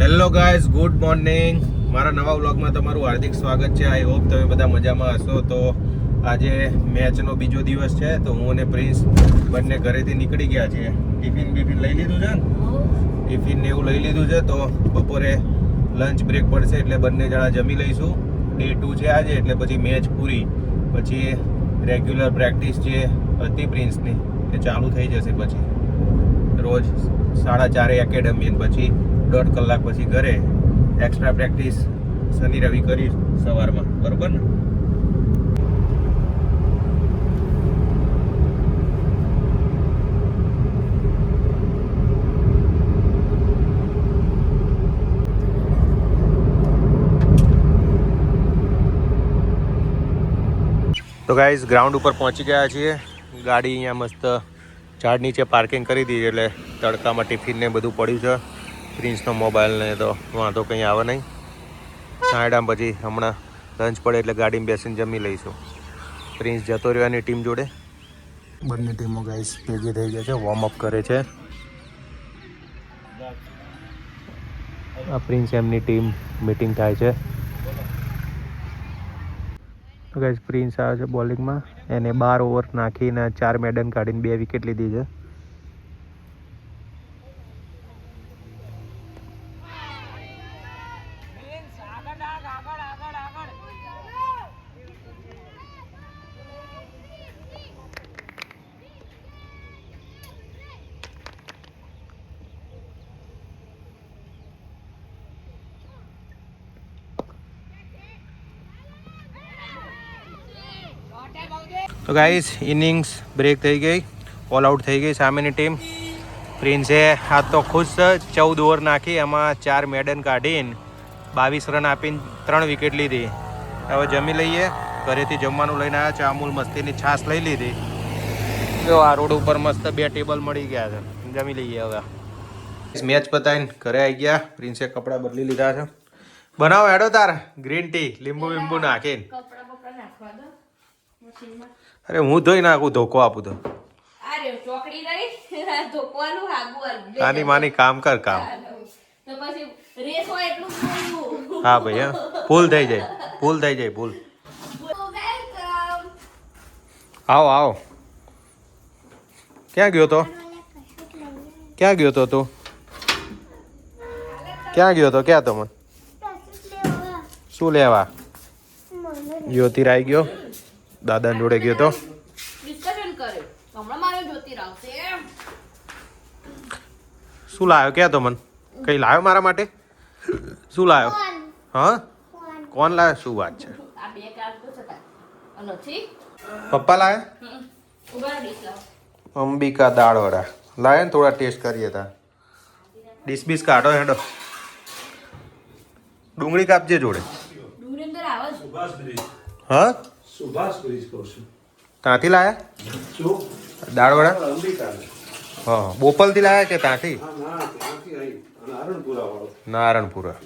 Hello guys, good morning. મારા નવા વ્લોગમાં તમારું હાર્દિક સ્વાગત છે. આઈ હોપ તમે બધા મજામાં હશો. તો આજે મેચનો બીજો દિવસ છે, તો હું અને પ્રિન્સ બંને ઘરેથી નીકળી ગયા છીએ. ટિફિન લઈ લીધું છે ને? ટિફિન ને એવું લઈ લીધું છે. તો બપોરે લંચ બ્રેક પડશે એટલે બંને જણા જમી લઈશું. ડે 2 છે આજે, એટલે પછી મેચ પૂરી પછી રેગ્યુલર પ્રેક્ટિસ જે હતી પ્રિન્સની એ ચાલુ થઈ જશે. પછી રોજ 4:30 એકેડમી, પછી 1.5 કલાક પછી ઘરે એક્સ્ટ્રા પ્રેક્ટિસ શનિ રવિ કરી સવારમાં, બરોબર ને? તો ગાઈઝ, ગ્રાઉન્ડ ઉપર પહોંચી ગયા છીએ. ગાડી અહીંયા મસ્ત ઝાડ નીચે પાર્કિંગ કરી દીધી, એટલે તડકામાં ટિફિન ને બધું પડ્યું છે. પ્રિન્સનો મોબાઈલ ને તો વાંધો કંઈ આવે નહીં. સાયડામ પછી હમણાં લંચ પડે એટલે ગાડીમાં બેસીને જમી લઈશું. પ્રિન્સ જતો રહ્યો ટીમ જોડે. બંને ટીમો ગાઈઝ ભેગી થઈ ગયા છે, વોર્મઅપ કરે છે. આ પ્રિન્સ એમની ટીમ મીટિંગ થાય છે. તો ગાઈઝ, પ્રિન્સ આવે છે બોલિંગમાં. એને 12 ઓવર નાખીને 4 મેડન કાઢીને 2 વિકેટ લીધી છે. તો ગાઈસ, ઇનિંગ્સ બ્રેક થઈ ગઈ, ઓલ આઉટ થઈ ગઈ સામેની ટીમ. પ્રિન્સે આ તો ખુશ 14 ઓવર નાખી, એમાં 4 મેડન કાઢીને 22 રન આપીને 3 વિકેટ લીધી. હવે જમી લઈએ. ઘરેથી જમવાનું લઈને આવ્યા છે. અમૂલ મસ્તીની છાશ લઈ લીધી. જો આ રોડ ઉપર મસ્ત 2 ટેબલ મળી ગયા છે. જમી લઈએ હવે. મેચ પતાવીને ઘરે આવી ગયા. પ્રિન્સે કપડાં બદલી લીધા છે. બનાવો હેડો તાર ગ્રીન ટી લીંબુ નાખીને. અરે હું ધોઈ નાખું, ધોકો આપું તો. આની માની કામ કર કામ. હા ભાઈ, હા, ફૂલ થઈ જાય. આવો. ક્યાં ગયો તો તું? ક્યાં તો મને શું લેવા? જ્યોતિર આવી ગયો, દાદા જોડે ગયો તો. શું લાવ્યો? ક્યાં તો મને કઈ લાવ્યો મારા માટે? શું લાવ્યો? હા, કોણ લાવ્યો? શું વાત છે? પપ્પા લાવ્યા? અંબિકા દાળવડા લાવ્યા ને, થોડા ટેસ્ટ કરીએ તા. ડીશ કાઢો હેડો. ડુંગળી કાપજે જોડે. હા, ત્યાંથી લાયા દાળવડા? હા, બોપલથી લાયા કે ત્યાંથી? નારણપુરા.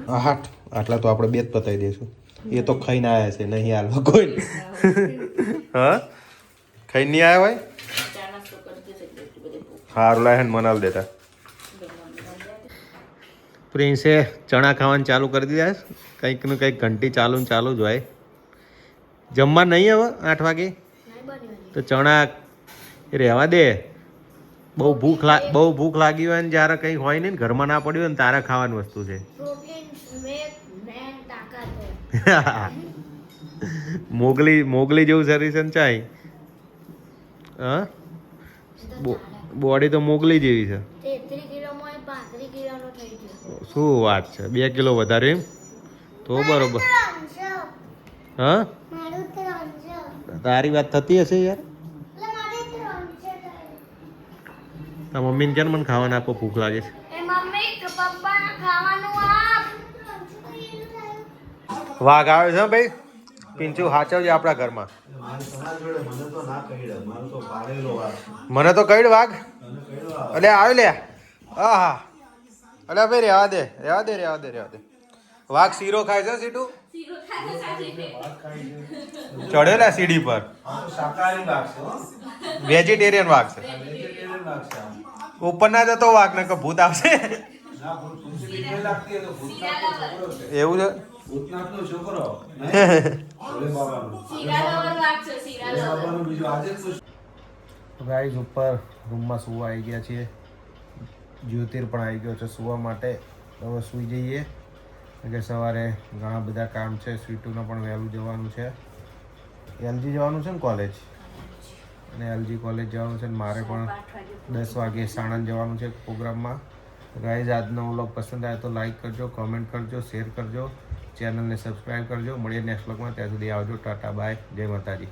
હા, આટલા તો આપણે 2 જ પતાવી દઈશું. એ તો ખાઈને આવ્યા છે, નહીં હાલવા કોઈ. હા, ખાઈને નહીં આવ્યા હોય? સારું લાય ને, મનાલ દેતા. પ્રિન્સે ચણા ખાવાનું ચાલુ કરી દીધા. કંઈક ને કંઈક ઘંટી ચાલુ જ હોય. જમવા નહીં હવે 8 વાગે તો ચણા રહેવા દે. બહુ ભૂખ લાગી હોય ને, જ્યારે કંઈ હોય નહીં, ઘરમાં ના પડ્યું હોય ને, તારે ખાવાની વસ્તુ છે. મોગલી જેવું શરીર સંચાય. હા, બોડી તો મોગલી જેવી છે. શું વાત છે? 2 કિલો વધારે એમ? તો બરોબર. હા, તારી વાત થતી હશે યાર. તાર મમ્મીને કેમ મને ખાવાના આપો, ભૂખ લાગે છે. વાઘ આવે છે ભાઈ. પિંચુ હાચવજે આપણા ઘરમાં. મને તો કઈડ વાઘ. અલે આવ્યો લે. હા, અલે ભાઈ રહેવા દે. વાઘ શીરો ખાય છે સીટું? ચડેલા સીડી પર. વેજીટેરિયન વાઘ છે. ઉપર ના જતો વાઘ ને ભૂત આવશે. બીક લાગતી હોય તો ભૂતનાથનો છોકરો છે. એવું છે ભૂતનાથનો છોકરો ભોલે બાબાનો. ભોલે બાબાનું બીજું આજે જ તો ગાઈઝ ઉપર રૂમમાં સુવા આવી ગયા છીએ. જ્યોતિર પણ આવી ગયો છે સુવા માટે. હવે સૂઈ જઈએ કે સવારે ઘણા બધા કામ છે. સ્વીટુને પણ વહેલું જવાનું છે. એલજી જવાનું છે ને કોલેજ, અને એલજી કોલેજ જવાનું છે ને મારે પણ 10 વાગે સાણંદ જવાનું છે પ્રોગ્રામમાં. ગાઈઝ આજનો વ્લોગ પસંદ આવે તો લાઈક કરજો, કમેન્ટ કરજો, શેર કરજો, ચેનલને સબસ્ક્રાઈબ કરજો. મળીએ નેક્સ્ટ વ્લોગમાં. ત્યાં સુધી આવજો. ટાટા બાય, જય માતાજી.